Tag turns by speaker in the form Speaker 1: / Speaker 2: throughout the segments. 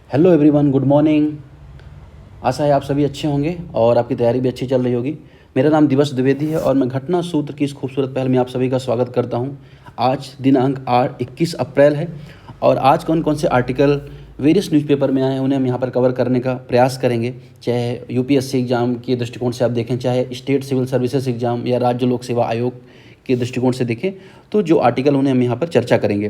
Speaker 1: Hello everyone, good morning. आशा है आप सभी अच्छे होंगे और आपकी तैयारी भी अच्छी चल रही होगी। मेरा नाम दिवस द्विवेदी है और मैं घटना सूत्र की इस खूबसूरत पहल में आप सभी का स्वागत करता हूं। आज दिनांक 21 अप्रैल है और आज कौन कौन से आर्टिकल वेरियस न्यूज़पेपर में आए हैं उन्हें हम यहाँ पर कवर करने का प्रयास करेंगे। चाहे यूपीएससी एग्ज़ाम के दृष्टिकोण से आप देखें, चाहे स्टेट सिविल सर्विसेज एग्ज़ाम या राज्य लोक सेवा आयोग के दृष्टिकोण से देखें, तो जो आर्टिकल उन्हें हम यहाँ पर चर्चा करेंगे।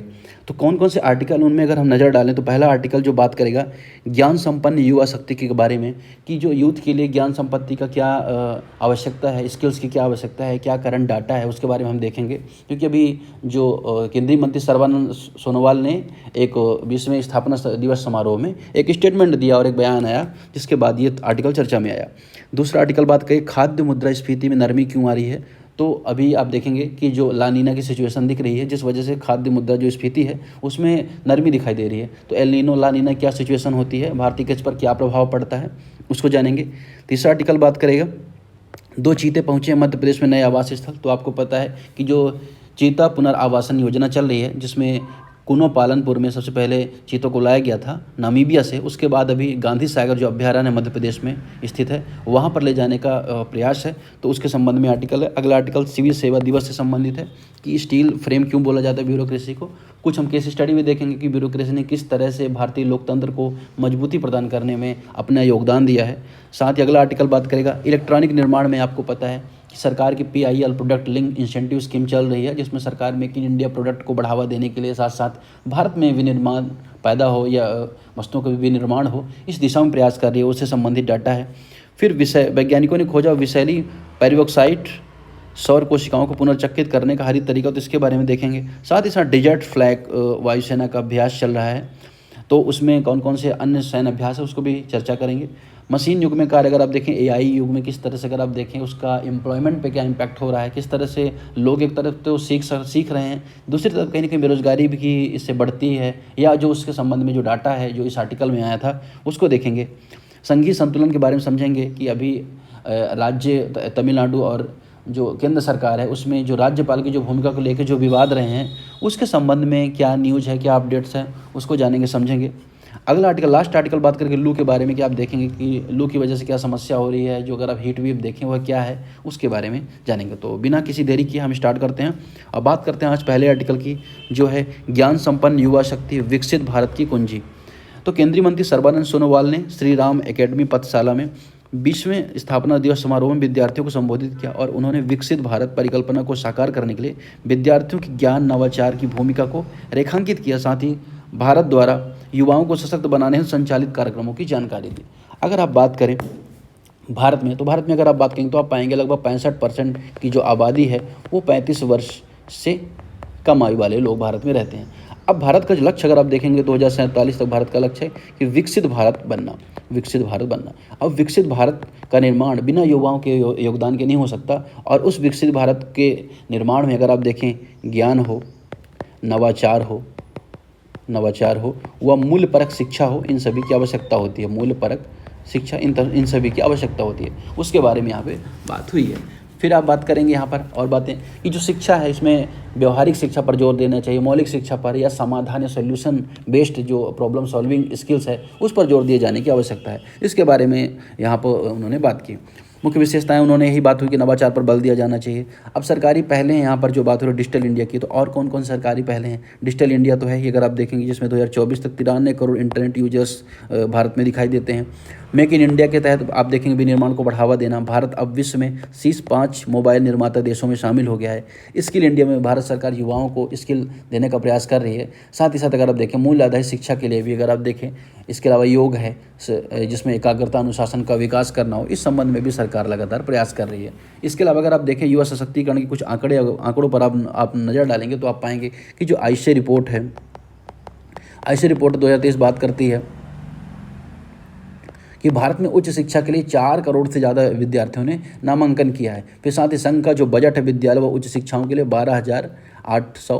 Speaker 1: तो कौन कौन से आर्टिकल उनमें अगर हम नज़र डालें तो पहला आर्टिकल जो बात करेगा ज्ञान संपन्न युवा शक्ति के बारे में, कि जो यूथ के लिए ज्ञान संपत्ति का क्या आवश्यकता है, स्किल्स की क्या आवश्यकता है, क्या करंट डाटा है, उसके बारे में हम देखेंगे। क्योंकि अभी जो केंद्रीय मंत्री सर्बानंद सोनोवाल ने एक 20वें स्थापना दिवस समारोह में एक स्टेटमेंट दिया और एक बयान आया, जिसके बाद ये आर्टिकल चर्चा में आया। दूसरा आर्टिकल बात करें खाद्य मुद्रास्फीति में नरमी क्यों आ रही है। तो अभी आप देखेंगे कि जो लानीना की सिचुएशन दिख रही है, जिस वजह से खाद्य मुद्रा जो स्फीति है उसमें नरमी दिखाई दे रही है। तो एल नीनो लानीना क्या सिचुएशन होती है, भारतीय कृषि पर क्या प्रभाव पड़ता है, उसको जानेंगे। तीसरा आर्टिकल बात करेगा 2 चीते पहुँचे मध्य प्रदेश में नए आवास स्थल। तो आपको पता है कि जो चीता पुनर्आवासन योजना चल रही है, जिसमें कुनो पालनपुर में सबसे पहले चीतों को लाया गया था नामीबिया से, उसके बाद अभी गांधी सागर जो अभ्यारण्य मध्य प्रदेश में स्थित है वहाँ पर ले जाने का प्रयास है। तो उसके संबंध में आर्टिकल है। अगला आर्टिकल सिविल सेवा दिवस से संबंधित है कि स्टील फ्रेम क्यों बोला जाता है ब्यूरोक्रेसी को। कुछ हम केस स्टडी भी देखेंगे कि ब्यूरोक्रेसी ने किस तरह से भारतीय लोकतंत्र को मजबूती प्रदान करने में अपना योगदान दिया है। साथ ही अगला आर्टिकल बात करेगा इलेक्ट्रॉनिक निर्माण में। आपको पता है कि सरकार की PIL product link incentive scheme चल रही है, जिसमें सरकार मेक इन इंडिया प्रोडक्ट को बढ़ावा देने के लिए साथ साथ भारत में विनिर्माण पैदा हो या वस्तुओं का विनिर्माण हो, इस दिशा में प्रयास कर रही है। उससे संबंधित डाटा है। फिर वैज्ञानिकों ने खोजा विषैली पेरिवॉक्साइड सौर कोशिकाओं को पुनर्चक्रित करने का हरित तरीका, तो इसके बारे में देखेंगे। साथ ही साथ डेजर्ट फ्लैग वायुसेना का अभ्यास चल रहा है, तो उसमें कौन कौन से अन्य सैन्य अभ्यास है उसको भी चर्चा करेंगे। मशीन युग में कार्य अगर आप देखें, AI युग में किस तरह से अगर आप देखें उसका एम्प्लॉयमेंट पे क्या इम्पैक्ट हो रहा है, किस तरह से लोग एक तरफ तो सीख रहे हैं, दूसरी तरफ कहीं ना कहीं बेरोजगारी भी की इससे बढ़ती है, या जो उसके संबंध में जो डाटा है जो इस आर्टिकल में आया था उसको देखेंगे। संघीय संतुलन के बारे में समझेंगे कि अभी राज्य तमिलनाडु और जो केंद्र सरकार है उसमें जो राज्यपाल की जो भूमिका को लेकर जो विवाद रहे हैं उसके संबंध में क्या न्यूज़ है, क्या अपडेट्स हैं, उसको जानेंगे समझेंगे। अगला आर्टिकल, लास्ट आर्टिकल बात करके लू के बारे में, कि आप देखेंगे कि लू की वजह से क्या समस्या हो रही है, जो अगर आप हीट वेव देखें वह क्या है उसके बारे में जानेंगे। तो बिना किसी देरी किए हम स्टार्ट करते हैं और बात करते हैं आज पहले आर्टिकल की, जो है ज्ञान संपन्न युवा शक्ति विकसित भारत की कुंजी। तो केंद्रीय मंत्री सर्बानंद सोनोवाल ने श्री राम एकेडमी पथशाला में 20वें स्थापना दिवस समारोह में विद्यार्थियों को संबोधित किया और उन्होंने विकसित भारत परिकल्पना को साकार करने के लिए विद्यार्थियों की ज्ञान नवाचार की भूमिका को रेखांकित किया। साथ ही भारत द्वारा युवाओं को सशक्त बनाने हेतु संचालित कार्यक्रमों की जानकारी दी। अगर आप बात करें भारत में, तो भारत में अगर आप बात करेंगे तो आप पाएंगे लगभग 65% की जो आबादी है वो 35 वर्ष से कम आयु वाले लोग भारत में रहते हैं। अब भारत का जो लक्ष्य अगर आप देखेंगे 2047 तक भारत का लक्ष्य है कि विकसित भारत बनना, विकसित भारत बनना। अब विकसित भारत का निर्माण बिना युवाओं के योगदान के नहीं हो सकता, और उस विकसित भारत के निर्माण में अगर आप देखें ज्ञान हो, नवाचार हो व मूल्य परक शिक्षा हो, इन सभी की आवश्यकता होती है। मूल्य परक शिक्षा इन सभी की आवश्यकता होती है, उसके बारे में यहाँ पे बात हुई है। फिर आप बात करेंगे यहाँ पर और बातें कि जो शिक्षा है इसमें व्यवहारिक शिक्षा पर जोर देना चाहिए, मौलिक शिक्षा पर, या समाधान या सोल्यूशन बेस्ड जो प्रॉब्लम सॉल्विंग स्किल्स है उस पर जोर दिए जाने की आवश्यकता है। इसके बारे में यहाँ पर उन्होंने बात की। मुख्य विशेषताएं उन्होंने यही बात हुई कि नवाचार पर बल दिया जाना चाहिए। अब सरकारी पहले यहाँ पर जो बात हो रही है डिजिटल इंडिया की, तो और कौन कौन सरकारी पहले हैं। डिजिटल इंडिया तो है ही, अगर आप देखेंगे जिसमें 2024 तक 93 करोड़ इंटरनेट यूजर्स भारत में दिखाई देते हैं। मेक इन इंडिया के तहत आप देखेंगे विनिर्माण को बढ़ावा देना। भारत अब विश्व में शीर्ष 5 मोबाइल निर्माता देशों में शामिल हो गया है। स्किल इंडिया में भारत सरकार युवाओं को स्किल देने का प्रयास कर रही है। साथ ही साथ अगर आप देखें मूल्य आधारित शिक्षा के लिए भी अगर आप देखें, इसके अलावा योग है जिसमें एकाग्रता अनुशासन का विकास करना हो, इस संबंध में भी सरकार लगातार प्रयास कर रही है। इसके अलावा अगर आप देखें युवा सशक्तिकरण के कुछ आंकड़ों पर आप नज़र डालेंगे तो आप पाएंगे कि जो आईसीए रिपोर्ट है, आईसीए रिपोर्ट 2023 बात करती है कि भारत में उच्च शिक्षा के लिए 4 करोड़ से ज़्यादा विद्यार्थियों ने नामांकन किया है। फिर साथ ही संघ का जो बजट है विद्यालय व उच्च शिक्षाओं के लिए 12,800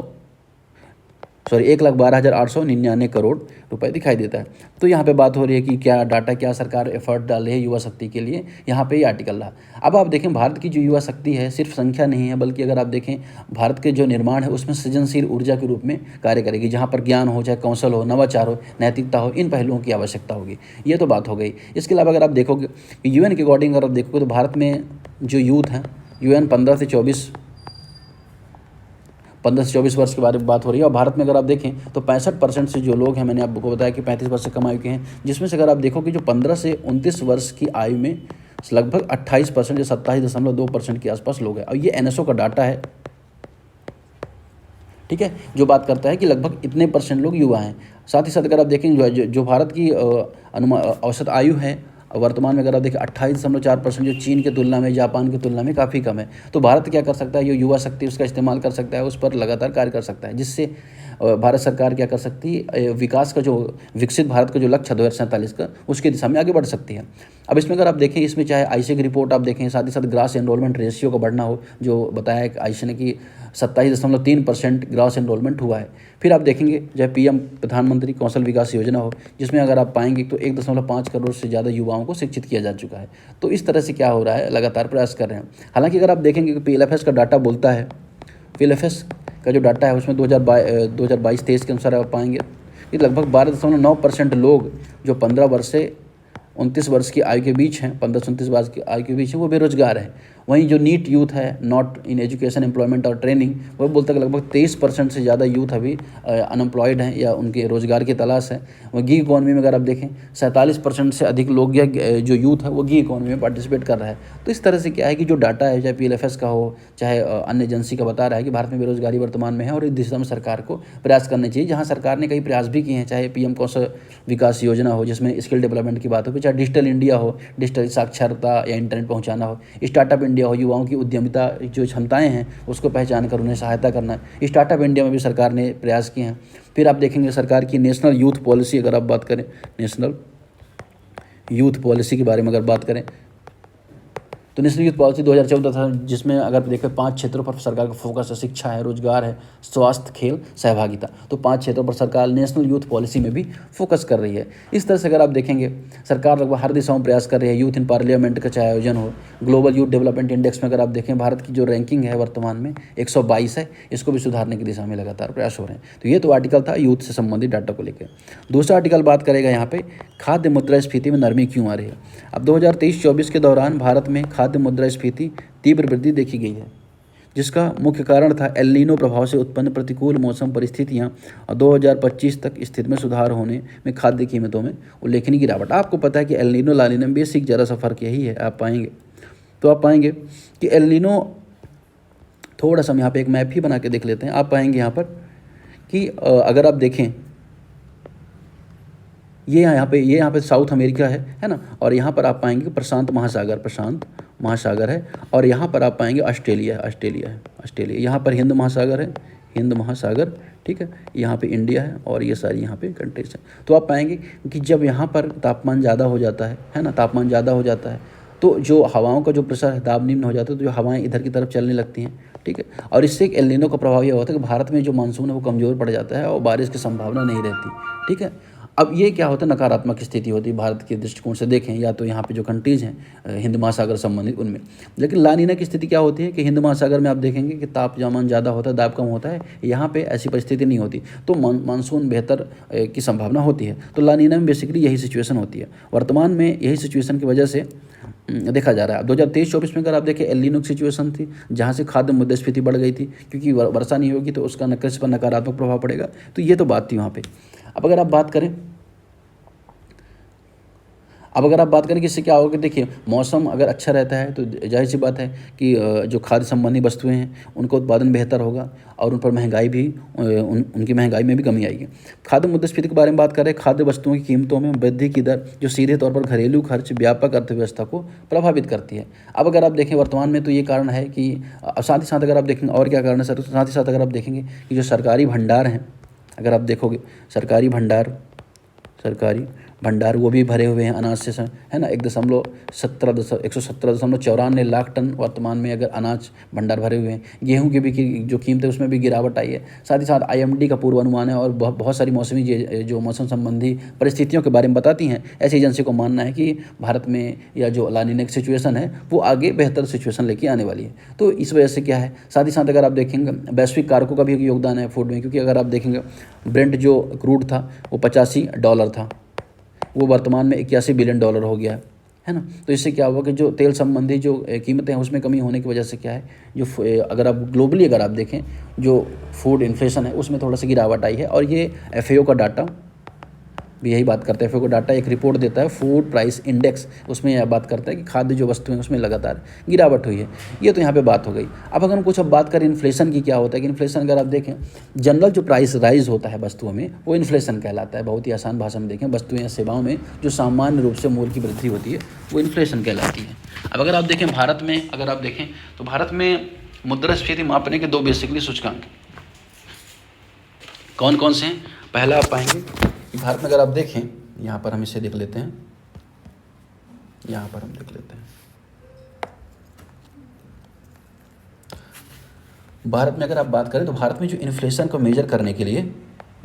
Speaker 1: 1,12,899 करोड़ रुपए दिखाई देता है। तो यहाँ पे बात हो रही है कि क्या डाटा, क्या सरकार एफर्ट डाल रही है युवा शक्ति के लिए, यहाँ पे ये आर्टिकल रहा। अब आप देखें भारत की जो युवा शक्ति है सिर्फ संख्या नहीं है, बल्कि अगर आप देखें भारत के जो निर्माण है उसमें सृजनशील ऊर्जा के रूप में कार्य करेगी, जहाँ पर ज्ञान हो, चाहे कौशल हो, नवाचार हो, नैतिकता हो, इन पहलुओं की आवश्यकता होगी। ये तो बात हो गई। इसके अलावा अगर आप देखोगे यूएन के अकॉर्डिंग अगर आप देखोगे तो भारत में जो यूथ हैं, यूएन 15 से 24 वर्ष के बारे में बात हो रही है। और भारत में अगर आप देखें तो 65% से जो लोग हैं, मैंने आपको बताया कि 35 वर्ष से कम आयु के हैं, जिसमें से अगर आप देखो कि जो 15 से 29 वर्ष की आयु में लगभग 28% या 27.2% के आसपास लोग हैं। और ये एनएसओ का डाटा है, ठीक है, जो बात करता है कि लगभग इतने % लोग युवा हैं। साथ ही साथ अगर आप देखेंगे जो भारत की औसत आयु है वर्तमान में अगर आप देखें 28.4%, जो चीन के तुलना में, जापान की तुलना में काफ़ी कम है। तो भारत क्या कर सकता है, जो युवा शक्ति उसका इस्तेमाल कर सकता है, उस पर लगातार कार्य कर सकता है, जिससे भारत सरकार क्या कर सकती है, विकास का जो विकसित भारत का जो लक्ष्य है 2047 का, उसकी दिशा में आगे बढ़ सकती है। अब इसमें अगर आप देखें, इसमें चाहे आईसीए की रिपोर्ट आप देखें, साथ ही साथ ग्रास एनरोलमेंट रेशियो का बढ़ना हो, जो बताया है आईसीए ने कि 27.3% ग्रास एनरोलमेंट हुआ है। फिर आप देखेंगे चाहे पीएम प्रधानमंत्री कौशल विकास योजना हो, जिसमें अगर आप पाएंगे तो 1.5 करोड़ से ज़्यादा युवाओं को शिक्षित किया जा चुका है। तो इस तरह से क्या हो रहा है, लगातार प्रयास कर रहे हैं। हालांकि अगर आप देखेंगे कि पीएलएफएस का डाटा बोलता है, पीएलएफएस का जो डाटा है उसमें 2022-23 के अनुसार आप पाएंगे कि लगभग 12.9% लोग जो 15 वर्ष से 29 वर्ष की आयु के बीच हैं, 15 से 29 वर्ष की आयु के बीच हैं, वो बेरोजगार हैं। वहीं जो नीट यूथ है, नॉट इन एजुकेशन एम्प्लॉयमेंट और ट्रेनिंग, वो बोलता है कि लगभग 23% से ज़्यादा यूथ अभी अनएम्प्लॉयड हैं या उनके रोज़गार की तलाश है। वहीं गिग इकॉनमी में अगर आप देखें 47% से अधिक लोग या जो यूथ है वो गिग इकॉनमी में पार्टिसिपेट कर रहा है। तो इस तरह से क्या है कि जो डाटा है, चाहे पीएलएफएस का हो, चाहे अन्य एजेंसी का, बता रहा है कि भारत में बेरोजगारी वर्तमान में है और इस दिशा में सरकार को प्रयास करने चाहिए। जहाँ सरकार ने कई प्रयास भी किए हैं, चाहे पीएम कौशल विकास योजना हो जिसमें स्किल डेवलपमेंट की बात हो, चाहे डिजिटल इंडिया हो, डिजिटल साक्षरता या इंटरनेट पहुँचाना हो, स्टार्टअप इंडिया हो, युवाओं की उद्यमिता जो क्षमताएं हैं उसको पहचान कर उन्हें सहायता करना। स्टार्टअप इंडिया में भी सरकार ने प्रयास किए हैं। फिर आप देखेंगे सरकार की नेशनल यूथ पॉलिसी, अगर आप बात करें नेशनल यूथ पॉलिसी के बारे में अगर बात करें तो नेशनल यूथ पॉलिसी 2014 था, जिसमें अगर देखें 5 क्षेत्रों पर सरकार का फोकस है, शिक्षा है, रोजगार है, स्वास्थ्य, खेल, सहभागिता। तो 5 क्षेत्रों पर सरकार नेशनल यूथ पॉलिसी में भी फोकस कर रही है। इस तरह से अगर आप देखेंगे सरकार लगभग हर दिशाओं में प्रयास कर रही है। यूथ इन पार्लियामेंट का चाहे आयोजन हो, ग्लोबल यूथ डेवलपमेंट इंडेक्स में अगर आप देखें भारत की जो रैंकिंग है वर्तमान में 122 है, इसको भी सुधारने की दिशा में लगातार प्रयास हो रहे हैं। तो ये तो आर्टिकल था यूथ से संबंधित डाटा को लेकर। दूसरा आर्टिकल बात करेगा यहाँ पे खाद्य मुद्रास्फीति में नरमी क्यों आ रही है। अब 2023-24 के दौरान भारत में खाद्य मुद्रास्फीति तीव्र वृद्धि देखी गई है, जिसका मुख्य कारण था एल नीनो प्रभाव से उत्पन्न प्रतिकूल मौसम परिस्थितियां और 2025 तक स्थिति में सुधार होने में खाद्य कीमतों में उल्लेखनीय गिरावट। आपको पता है कि एल नीनो ला नीनो में बेसिक ज़रा सा फर्क यही है। आप पाएंगे कि एल नीनो, थोड़ा सा हम यहाँ पे एक मैप ही बना के देख लेते हैं। आप पाएंगे यहाँ पर कि अगर आप देखें ये यहाँ पे साउथ अमेरिका है ना, और यहाँ पर आप पाएंगे प्रशांत महासागर है, और यहाँ पर आप पाएंगे ऑस्ट्रेलिया। यहाँ पर हिंद महासागर, ठीक है, यहाँ पे इंडिया है और ये सारी यहाँ पे कंट्रीज हैं। तो आप पाएंगे कि जब यहाँ पर तापमान ज़्यादा हो जाता है ना, तापमान ज़्यादा हो जाता है तो जो हवाओं का जो प्रेशर है, दाब निम्न हो जाता है, तो जो हवाएं इधर की तरफ चलने लगती हैं, ठीक है। और इससे एक एल नीनो का प्रभाव यह होता है कि भारत में जो मानसून है वो कमज़ोर पड़ जाता है और बारिश की संभावना नहीं रहती, ठीक है। अब ये क्या होता है, नकारात्मक स्थिति होती है भारत के दृष्टिकोण से देखें, या तो यहाँ पे जो कंट्रीज़ हैं हिंद महासागर संबंधित उनमें। लेकिन ला नीना की स्थिति क्या होती है कि हिंद महासागर में आप देखेंगे कि तापमान ज़्यादा होता है, दाब कम होता है, यहाँ पे ऐसी परिस्थिति नहीं होती, तो मानसून बेहतर की संभावना होती है। तो ला नीना में बेसिकली यही सिचुएशन होती है। वर्तमान में यही सिचुएशन की वजह से देखा जा रहा है। 2023-24 में अगर आप देखें एल नीनो की सिचुएशन थी, जहाँ से खाद्य मुद्रास्फीति बढ़ गई थी, क्योंकि वर्षा नहीं होगी तो उसका कृषि पर नकारात्मक प्रभाव पड़ेगा। तो ये तो बात थी वहाँ पे। अब अगर आप बात करें कि इससे क्या होगा, देखिए मौसम अगर अच्छा रहता है तो जाहिर सी बात है कि जो खाद्य संबंधी वस्तुएं हैं उनका उत्पादन बेहतर होगा और उन पर महंगाई भी उनकी महंगाई में भी कमी आएगी। खाद्य मुद्रास्फीति के बारे में बात करें, खाद्य वस्तुओं की कीमतों में वृद्धि की दर जो सीधे तौर पर घरेलू खर्च, व्यापक अर्थव्यवस्था को प्रभावित करती है। अब अगर आप देखें वर्तमान में तो ये कारण है कि साथ ही साथ अगर आप देखेंगे और क्या कारण है सर, साथ ही साथ अगर आप देखेंगे कि जो सरकारी भंडार हैं, अगर आप देखोगे सरकारी भंडार वो भी भरे हुए हैं अनाज से, है ना। 117.94 टन वर्तमान में अगर अनाज भंडार भरे हुए हैं। गेहूं की भी जो कीमत है उसमें भी गिरावट आई है। साथ ही साथ IMD का पूर्वानुमान है और बहुत सारी मौसमी जो मौसम संबंधी परिस्थितियों के बारे में बताती हैं, ऐसी एजेंसी को मानना है कि भारत में या जो ला नीना की सिचुएशन है वो आगे बेहतर सिचुएशन लेके आने वाली है। तो इस वजह से क्या है, साथ ही साथ अगर आप देखेंगे वैश्विक कारकों का भी योगदान है फूड में, क्योंकि अगर आप देखेंगे ब्रेंट जो क्रूड था वो $85 था, वो वर्तमान में $81 बिलियन हो गया है ना। तो इससे क्या हुआ कि जो तेल संबंधी जो कीमतें हैं उसमें कमी होने की वजह से क्या है, जो अगर आप ग्लोबली अगर आप देखें जो फूड इन्फ्लेशन है उसमें थोड़ा सा गिरावट आई है। और ये FAO का डाटा भी यही बात करता है। FAO का डाटा एक रिपोर्ट देता है, फूड प्राइस इंडेक्स, उसमें यह बात करता है कि खाद्य जो वस्तुएं उसमें लगातार गिरावट हुई है। ये तो यहाँ पे बात हो गई। अब अगर हम कुछ अब बात करें इन्फ्लेशन की, क्या होता है कि इन्फ्लेशन अगर आप देखें जनरल जो प्राइस राइज होता है वस्तुओं में वो इन्फ्लेशन कहलाता है। बहुत ही आसान भाषा में देखें, वस्तुएं या सेवाओं में जो सामान्य रूप से मूल्य की वृद्धि होती है वो इन्फ्लेशन कहलाती है। अब अगर आप देखें भारत में, अगर आप देखें तो भारत में मुद्रास्फीति मापने के 2 बेसिकली सूचकांक कौन कौन से हैं। पहला आप पाएंगे कि भारत में अगर आप देखें, यहाँ पर हम इसे देख लेते हैं, यहाँ पर हम देख लेते हैं, भारत में अगर आप बात करें तो भारत में जो इन्फ्लेशन को मेजर करने के लिए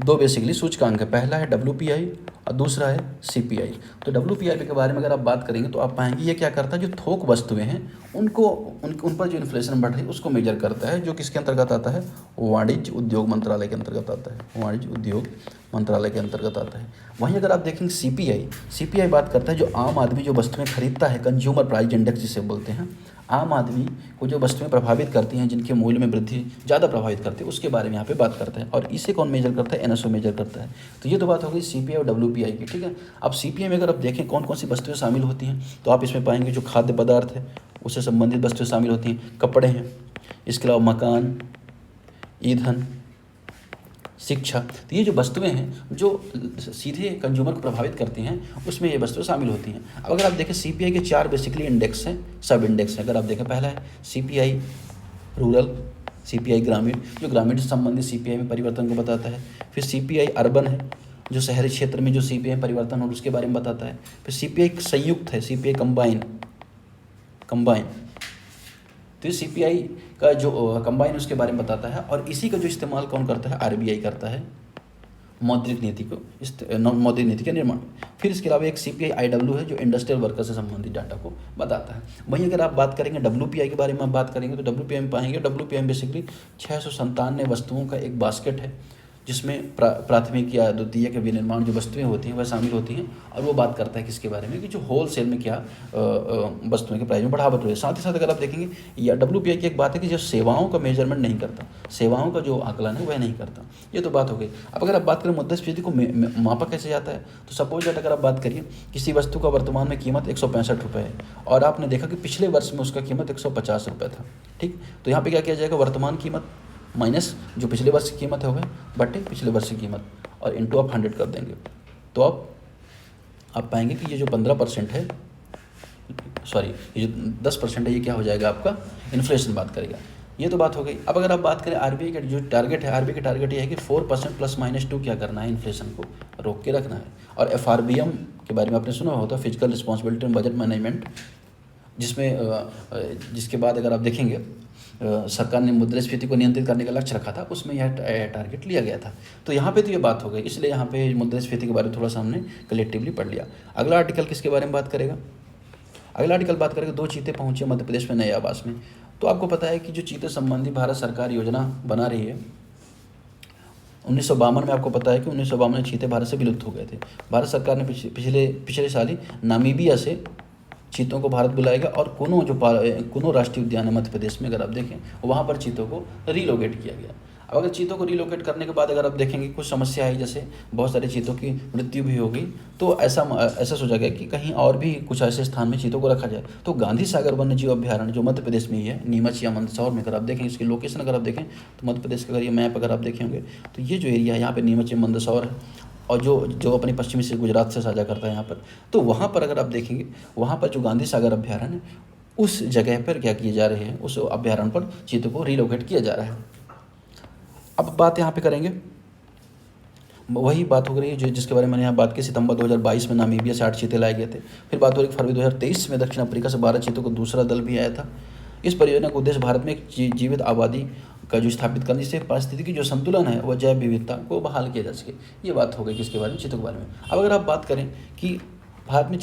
Speaker 1: 2 बेसिकली सूचकांक है। पहला है WPI और दूसरा है CPI। तो WPI के बारे में अगर आप बात करेंगे तो आप पाएंगे ये क्या करता है, जो थोक वस्तुएं हैं उन पर जो इन्फ्लेशन बढ़ रही है उसको मेजर करता है, जो किसके अंतर्गत आता है, वाणिज्य उद्योग मंत्रालय के अंतर्गत आता है, वाणिज्य उद्योग मंत्रालय के अंतर्गत आता है। वहीं अगर आप देखेंगे CPI बात करता है जो आम आदमी जो वस्तुएं खरीदता है, कंज्यूमर प्राइस इंडेक्स जिसे बोलते हैं। आम आदमी को जो वस्तुएं प्रभावित करती हैं, जिनके मूल्य में वृद्धि ज़्यादा प्रभावित करती है, उसके बारे में यहाँ पे बात करते हैं। और इसे कौन मेजर करता है, NSO मेजर करता है। तो ये तो बात हो गई CPI और WPI की, ठीक है। अब CPI में अगर आप देखें कौन कौन सी वस्तुएं शामिल होती हैं, तो आप इसमें पाएंगे जो खाद्य पदार्थ है उससे संबंधित वस्तुएं शामिल होती हैं, कपड़े हैं, इसके अलावा मकान, ईंधन, शिक्षा। तो ये जो वस्तुएं हैं जो सीधे कंज्यूमर को प्रभावित करती हैं उसमें ये वस्तुएं शामिल होती हैं। अब अगर आप देखें CPI के 4 बेसिकली इंडेक्स हैं, सब इंडेक्स हैं। अगर आप देखें पहला है CPI रूरल, CPI ग्रामीण, जो ग्रामीण से संबंधित CPI में परिवर्तन को बताता है। फिर CPI अर्बन है, जो शहरी क्षेत्र में जो CPI में परिवर्तन हो उसके बारे में बताता है। फिर CPI संयुक्त है, CPI कंबाइन। तो ये CPI का जो कंबाइन उसके बारे में बताता है। और इसी का जो इस्तेमाल कौन करता है, RBI करता है मौद्रिक नीति का निर्माण। फिर इसके अलावा एक CPI IW है जो इंडस्ट्रियल वर्कर से संबंधित डाटा को बताता है। वहीं अगर आप बात करेंगे WPI के बारे में आप बात करेंगे तो WPI में पाएंगे, WPI में बेसिकली 697 वस्तुओं का एक बास्केट है, जिसमें प्राथमिक या द्वितीयक विनिर्माण जो वस्तुएं होती हैं वह शामिल होती हैं। और वो बात करता है किसके बारे में, कि जो होल सेल में क्या वस्तुओं के प्राइस में बढ़ावट हुई है। साथ ही साथ अगर आप देखेंगे या WPI की एक बात है कि जो सेवाओं का मेजरमेंट नहीं करता, सेवाओं का जो आकलन है वह नहीं करता। ये तो बात हो गई। अब अगर आप बात करें मुद्रास्फीति को मापा कैसे जाता है, तो सपोज दैट अगर आप बात करिए किसी वस्तु का वर्तमान में कीमत 165 रुपये है और आपने देखा कि पिछले वर्ष में उसका कीमत 150 रुपये था, ठीक। तो यहाँ पर क्या किया जाएगा, वर्तमान कीमत माइनस जो पिछले वर्ष की कीमत है वह बटे पिछले वर्ष की कीमत और इंटू आप 100 कर देंगे। तो आप पाएंगे कि ये जो 15% है, सॉरी ये जो 10% है, ये क्या हो जाएगा आपका इन्फ्लेशन बात करेगा। ये तो बात हो गई। अब अगर आप बात करें RBI का जो टारगेट है, RBI का टारगेट ये है कि 4% ±2 क्या करना है, इन्फ्लेशन को रोक के रखना है। और FRBM के बारे में आपने सुना होता है, physical responsibility and budget management, जिसके बाद अगर आप देखेंगे सरकार ने मुद्रास्फीति को नियंत्रित करने का लक्ष्य रखा था, उसमें यह टारगेट लिया गया था। तो यहाँ पे तो ये बात हो गई, इसलिए यहाँ पे मुद्रास्फीति के बारे में थोड़ा सा हमने कलेक्टिवली पढ़ लिया। अगला आर्टिकल किसके बारे में बात करेगा, अगला आर्टिकल बात करेगा 2 चीते पहुँचे मध्य प्रदेश में नए आवास में। तो आपको पता है कि जो चीते संबंधी भारत सरकार योजना बना रही है, 1952 में आपको पता है कि 1952 में चीते भारत से विलुप्त हो गए थे। भारत सरकार ने पिछले साल ही नामीबिया से चीतों को भारत बुलाएगा और कुनो राष्ट्रीय उद्यान है मध्य प्रदेश में, अगर आप देखें वहाँ पर चीतों को रीलोकेट किया गया। अब अगर चीतों को रीलोकेट करने के बाद अगर आप देखेंगे कुछ समस्या आई, जैसे बहुत सारे चीतों की मृत्यु भी होगी, तो ऐसा सोचा गया कि कहीं और भी कुछ ऐसे स्थान में चीतों को रखा जाए। तो गांधी सागर वन्य जीव अभ्यारण्य जो मध्य प्रदेश में ही है, नीमच या मंदसौर में, अगर आप देखें इसकी लोकेशन अगर आप देखें तो मध्य प्रदेश का अगर ये मैप अगर आप देखे होंगे तो ये जो एरिया है यहाँ पर नीमच या मंदसौर है, और जो अपनी पश्चिमी से गुजरात से साझा करता है यहाँ पर। तो वहाँ पर अगर आप देखेंगे, वहाँ पर जो गांधी सागर अभ्यारण्य है उस जगह पर क्या किए जा रहे हैं, उस अभ्यारण्य पर चीतों को रिलोकेट किया जा रहा है। अब बात यहाँ पे करेंगे वही बात हो रही है जो जिसके बारे में मैंने यहाँ बात की। सितंबर 2022 में नामीबिया से 8 चीते लाए गए थे। फिर बात हो रही फरवरी 2023 में दक्षिण अफ्रीका से 12 चीतों का दूसरा दल भी आया था। इस परियोजना का उद्देश्य भारत में एक जीवित आबादी का जो स्थापित करने से पारिस्थितिकी जो संतुलन है वह जैव विविधता को बहाल किया जा सके। ये बात हो गई किसके बारे में, चीतों के बारे में। अब अगर आप बात करें कि भारत में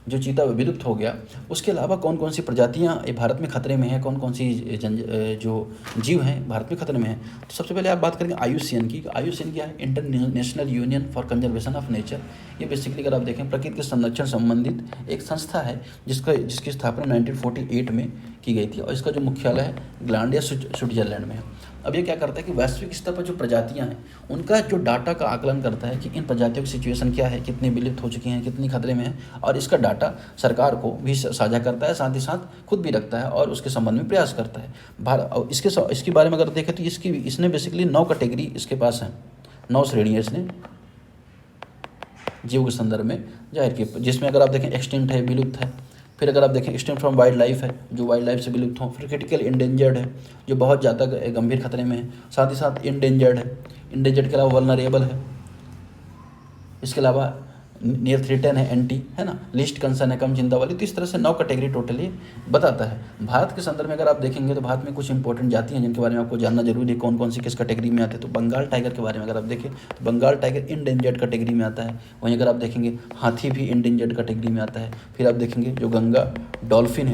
Speaker 1: जो चीता विलुप्त हो गया, उसके अलावा कौन कौन सी प्रजातियाँ भारत में खतरे में हैं, कौन कौन सी जो जीव हैं भारत में खतरे में हैं। तो सबसे पहले आप बात करेंगे IUCN की। IUCN क्या है? International union for conservation of nature. ये बेसिकली अगर आप देखें प्रकृति के संरक्षण संबंधित एक संस्था है जिसकी स्थापना 1948 में की गई थी और इसका जो मुख्यालय है ग्लांड या स्विट्जरलैंड में है। अब ये क्या करता है कि वैश्विक स्तर पर जो प्रजातियां हैं उनका जो डाटा का आकलन करता है कि इन प्रजातियों की सिचुएशन क्या है, कितनी विलुप्त हो चुकी हैं, कितनी खतरे में हैं, और इसका डाटा सरकार को भी साझा करता है, साथ ही साथ खुद भी रखता है और उसके संबंध में प्रयास करता है। और इसके बारे में अगर देखें तो इसने बेसिकली 9 कैटेगरी इसके पास हैं, 9 श्रेणियाँ इसने जीव के संदर्भ में जाहिर की, जिसमें अगर आप देखें एक्सटिंक्ट है, विलुप्त है। फिर अगर आप देखें एक्सटिंक्ट फ्रॉम वाइल्ड लाइफ है, जो वाइल्ड लाइफ से विलुप्त हो। फिर क्रिटिकल इंडेंजर्ड है, जो बहुत ज़्यादा गंभीर खतरे में है। साथ ही साथ इंडेंजर्ड है, इंडेंजर्ड के अलावा वल्नरेबल है, इसके अलावा नियर थ्रेटन है, एंटी है ना, लिस्ट कंसर्न है, कम चिंता वाली। तो इस तरह से 9 कैटेगरी टोटली बताता है। भारत के संदर्भ में अगर आप देखेंगे तो भारत में कुछ इंपॉर्टेंट जाति हैं जिनके बारे में आपको जानना जरूरी है, कौन कौन सी किस कैटेगरी में आते हैं। तो बंगाल टाइगर के बारे में अगर आप देखें तो बंगाल टाइगर इंडेंजर्ड कैटेगरी में आता है। वहीं अगर आप देखेंगे हाथी भी इंडेंजर्ड कैटेगरी में आता है। फिर आप देखेंगे जो गंगा डॉल्फिन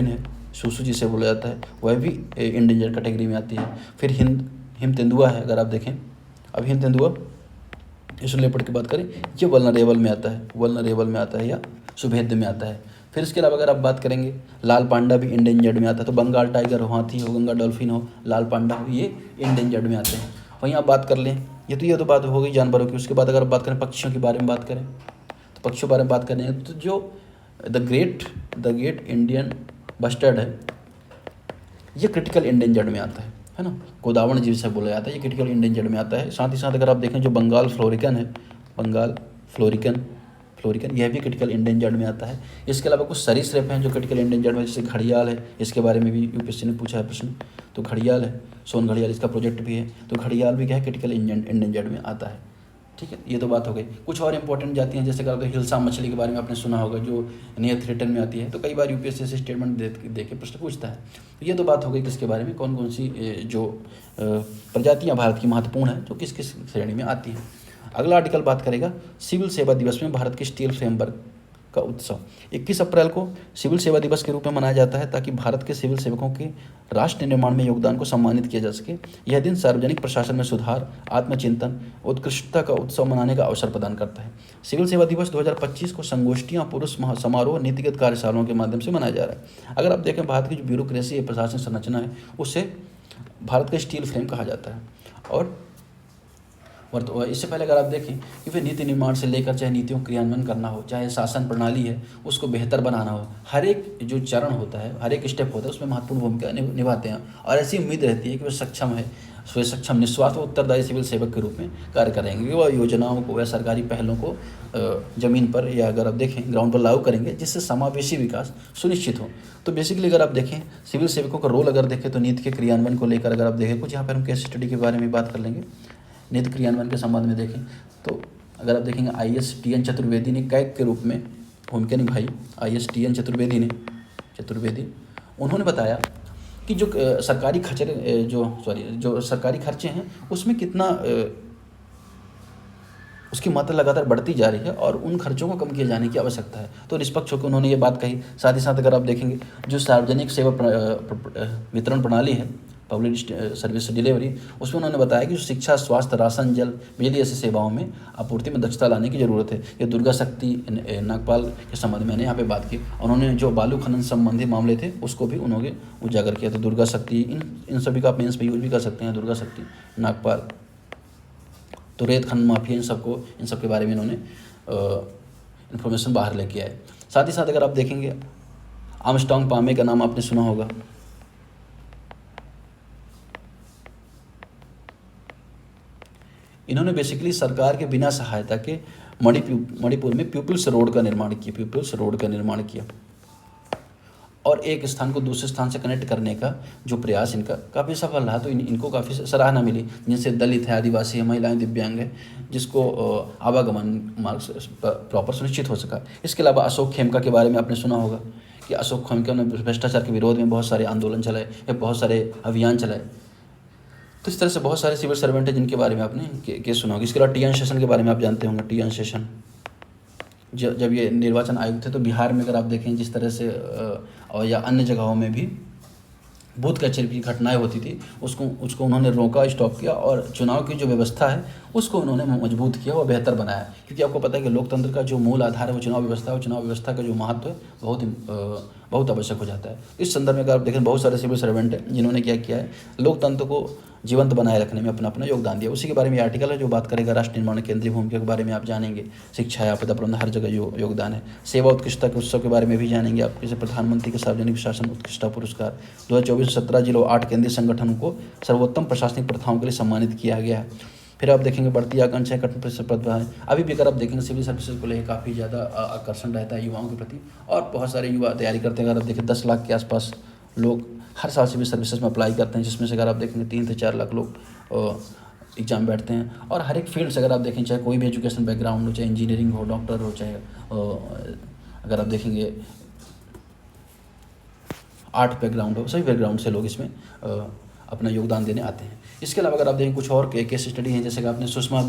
Speaker 1: है, सूसू जिसे बोला जाता है, वह भी इंडेंजर्ड कैटेगरी में आती है। फिर हिम तेंदुआ है, अगर आप देखें, अब हिम तेंदुआ इस लेपर्ड की बात करें, ये वल्नरेबल में आता है या सुभेद्य में आता है। फिर इसके अलावा अगर आप बात करेंगे लाल पांडा भी इंडेंजर्ड में आता है। तो बंगाल टाइगर हो, हाथी हो, गंगा डॉल्फिन हो, लाल पांडा हो, ये इंडेंजर्ड में आते हैं। वहीं आप बात कर लें, ये तो बात हो गई जानवरों की। उसके बाद अगर आप बात करें पक्षियों के बारे में बात करें, तो पक्षियों के बारे में बात करें तो जो द ग्रेट इंडियन बस्टर्ड है, ये क्रिटिकल इंडेंजर्ड में आता है ना, गोदावरी जीव से बोला जाता है, ये क्रिटिकल इंडेंजर्ड में आता है। साथ ही साथ अगर आप देखें जो बंगाल फ्लोरिकन यह भी क्रिटिकल इंडेंजर्ड में आता है। इसके अलावा कुछ सरीसृप हैं जो क्रिटिकल इंडेंजर्ड में, जैसे घड़ियाल है, इसके बारे में भी यूपीएससी ने पूछा है प्रश्न। तो घड़ियाल है, सोन घड़ियाल, इसका प्रोजेक्ट भी है। तो घड़ियाल भी क्या है, क्रिटिकल इंडेंजर्ड में आता है। ठीक है, ये तो बात हो गई। कुछ और इंपॉर्टेंट जाती हैं, जैसे अगर हिल्सा मछली के बारे में आपने सुना होगा, जो नियर थ्रेटन में आती है। तो कई बार यूपीएससी से स्टेटमेंट दे के प्रश्न पूछता है। तो ये तो बात हो गई किसके बारे में, कौन कौन सी जो प्रजातियां भारत की महत्वपूर्ण है, जो किस किस श्रेणी में आती हैं। अगला आर्टिकल बात करेगा सिविल सेवा दिवस में भारत के स्टील फ्रेमवर्क का उत्सव। 21 अप्रैल को सिविल सेवा दिवस के रूप में मनाया जाता है ताकि भारत के सिविल सेवकों के राष्ट्र निर्माण में योगदान को सम्मानित किया जा सके। यह दिन सार्वजनिक प्रशासन में सुधार, आत्मचिंतन, उत्कृष्टता का उत्सव मनाने का अवसर प्रदान करता है। सिविल सेवा दिवस 2025 को संगोष्ठियां, पुरुष समारोह, नीतिगत कार्यशालाओं के माध्यम से मनाया जा रहा है। अगर आप देखें भारत की जो ब्यूरोक्रेसी प्रशासनिक संरचना है, उससे भारत का स्टील फ्रेम कहा जाता है। और इससे पहले अगर आप देखें कि फिर नीति निर्माण से लेकर चाहे नीतियों क्रियान्वयन करना हो, चाहे शासन प्रणाली है उसको बेहतर बनाना हो, हर एक जो चरण होता है, हर एक स्टेप होता है, उसमें महत्वपूर्ण भूमिका निभाते हैं। और ऐसी उम्मीद रहती है कि वे सक्षम निस्वार्थ व उत्तरदायी सिविल सेवक के रूप में कार्य करेंगे। वह योजनाओं को, वह सरकारी पहलों को ज़मीन पर या अगर आप देखें ग्राउंड पर लागू करेंगे, जिससे समावेशी विकास सुनिश्चित हो। तो बेसिकली अगर आप देखें सिविल सेवकों का रोल अगर देखें तो नीति के क्रियान्वयन को लेकर अगर आप देखें, कुछ यहाँ पर हम केस स्टडी के बारे में बात कर लेंगे। नीति क्रियान्वयन के संबंध में देखें तो अगर आप देखेंगे ISTN चतुर्वेदी ने कैग के रूप में भूमिका निभाई। ISTN चतुर्वेदी उन्होंने बताया कि जो सरकारी खर्चे हैं उसमें कितना उसकी मात्रा लगातार बढ़ती जा रही है और उन खर्चों को कम किए जाने की आवश्यकता है। तो निष्पक्ष होकर उन्होंने ये बात कही। साथ ही साथ अगर आप देखेंगे जो सार्वजनिक सेवा वितरण प्रणाली है, पब्लिक सर्विस डिलीवरी, उसमें उन्होंने बताया कि शिक्षा, स्वास्थ्य, राशन, जल, बिजली ऐसी सेवाओं में आपूर्ति में दक्षता लाने की ज़रूरत है। ये दुर्गा शक्ति नागपाल के संबंध में मैंने यहाँ पे बात की। उन्होंने जो बालू खनन संबंधी मामले थे उसको भी उन्होंने उजागर किया। तो दुर्गा शक्ति, इन सभी का आप मेंस पे यूज भी कर सकते हैं। दुर्गा शक्ति, नागपाल, तो रेत खनन माफिया, इन सब के बारे में इन्होंने इन्फॉर्मेशन बाहर लेके आए। साथ ही साथ अगर आप देखेंगे आर्मस्ट्रांग पामे का नाम आपने सुना होगा। इन्होंने बेसिकली सरकार के बिना सहायता के मणिपुर में पीपल्स रोड का निर्माण किया। और एक स्थान को दूसरे स्थान से कनेक्ट करने का जो प्रयास इनका काफ़ी सफल रहा, तो इनको काफ़ी सराहना मिली। जिनसे दलित है, आदिवासी है, महिलाएं, दिव्यांग है, जिसको आवागमन मार्ग प्रॉपर सुनिश्चित हो सका। इसके अलावा अशोक खेमका के बारे में आपने सुना होगा कि अशोक खेमका ने भ्रष्टाचार के विरोध में बहुत सारे आंदोलन चलाए या बहुत सारे अभियान चलाए। तो इस तरह से बहुत सारे सिविल सर्वेंट हैं जिनके बारे में आपने केस सुना होगा। इसके अलावा टी.एन. शेषन के बारे में आप जानते होंगे। टी.एन. शेषन जब ये निर्वाचन आयुक्त थे, तो बिहार में अगर आप देखें जिस तरह से और या अन्य जगहों में भी बूथ कचहरी की घटनाएं होती थी, उसको उन्होंने रोका, स्टॉप किया, और चुनाव की जो व्यवस्था है उसको उन्होंने मजबूत किया और बेहतर बनाया। क्योंकि आपको पता है कि लोकतंत्र का जो मूल आधार है वो चुनाव व्यवस्था है, और चुनाव व्यवस्था का जो महत्व है बहुत आवश्यक हो जाता है। इस संदर्भ में अगर आप देखें बहुत सारे सिविल सर्वेंट हैं जिन्होंने क्या किया है, लोकतंत्र को जीवंत बनाए रखने में अपना योगदान दिया। उसी के बारे में आर्टिकल है जो बात करेगा राष्ट्र निर्माण केंद्रीय भूमिका के बारे में आप जानेंगे। शिक्षा या आपदा प्रबंधन, हर जगह जो योगदान है। सेवा उत्कृष्टता के उत्सव के बारे में भी जानेंगे आप, जैसे प्रधानमंत्री के सार्वजनिक शासन उत्कृष्टता पुरस्कार 2024-17 जिलों 8 केंद्रीय संगठनों को सर्वोत्तम प्रशासनिक प्रथाओं के लिए सम्मानित किया गया है। फिर आप देखेंगे बढ़ती आकांक्षा है, कठिन प्रतिस्पर्धा है। अभी भी अगर आप देखेंगे सिविल सर्विसेज को लेकर काफ़ी ज़्यादा आकर्षण रहता है युवाओं के प्रति, और बहुत सारे युवा तैयारी करते हैं। अगर आप देखें 10 लाख के आसपास लोग हर साल सिविल सर्विसेज में अप्लाई करते हैं, जिसमें से अगर आप देखेंगे 3 से 4 लाख लोग एग्ज़ाम बैठते हैं। और हर एक फील्ड से अगर आप देखें, चाहे कोई भी एजुकेशन बैकग्राउंड हो, चाहे इंजीनियरिंग हो, डॉक्टर हो, चाहे अगर आप देखेंगे आर्ट बैकग्राउंड हो, सभी बैकग्राउंड से लोग इसमें अपना योगदान देने आते हैं। इसके अलावा अगर आप देखें कुछ और केस स्टडी हैं, जैसे कि आपने सुषमा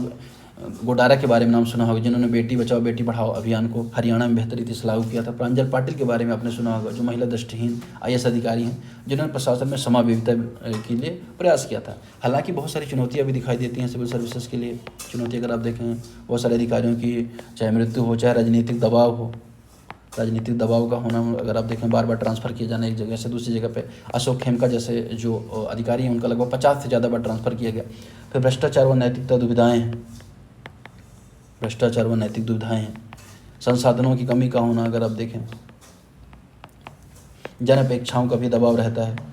Speaker 1: गोडारा के बारे में नाम सुना होगा, जिन्होंने बेटी बचाओ बेटी पढ़ाओ अभियान को हरियाणा में बेहतर रीति से लागू किया था। प्रांजल पाटिल के बारे में आपने सुना होगा, जो महिला दृष्टिहीन IAS अधिकारी हैं, जिन्होंने प्रशासन में समावेशिता के लिए प्रयास किया था। हालांकि बहुत सारी चुनौतियाँ भी दिखाई देती हैं सिविल सर्विसेज के लिए। चुनौती अगर आप देखें बहुत सारे अधिकारियों की, चाहे मृत्यु हो, चाहे राजनीतिक दबाव हो, राजनीतिक दबाव का होना, अगर आप देखें बार बार ट्रांसफ़र किया जाना एक जगह से दूसरी जगह पे। अशोक खेमका जैसे जो अधिकारी हैं उनका लगभग 50 से ज़्यादा बार ट्रांसफ़र किया गया। फिर भ्रष्टाचार व नैतिकता दुविधाएँ हैं, भ्रष्टाचार व नैतिक दुविधाएँ हैं। संसाधनों की कमी का होना, अगर आप देखें जन अपेक्षाओं का भी दबाव रहता है।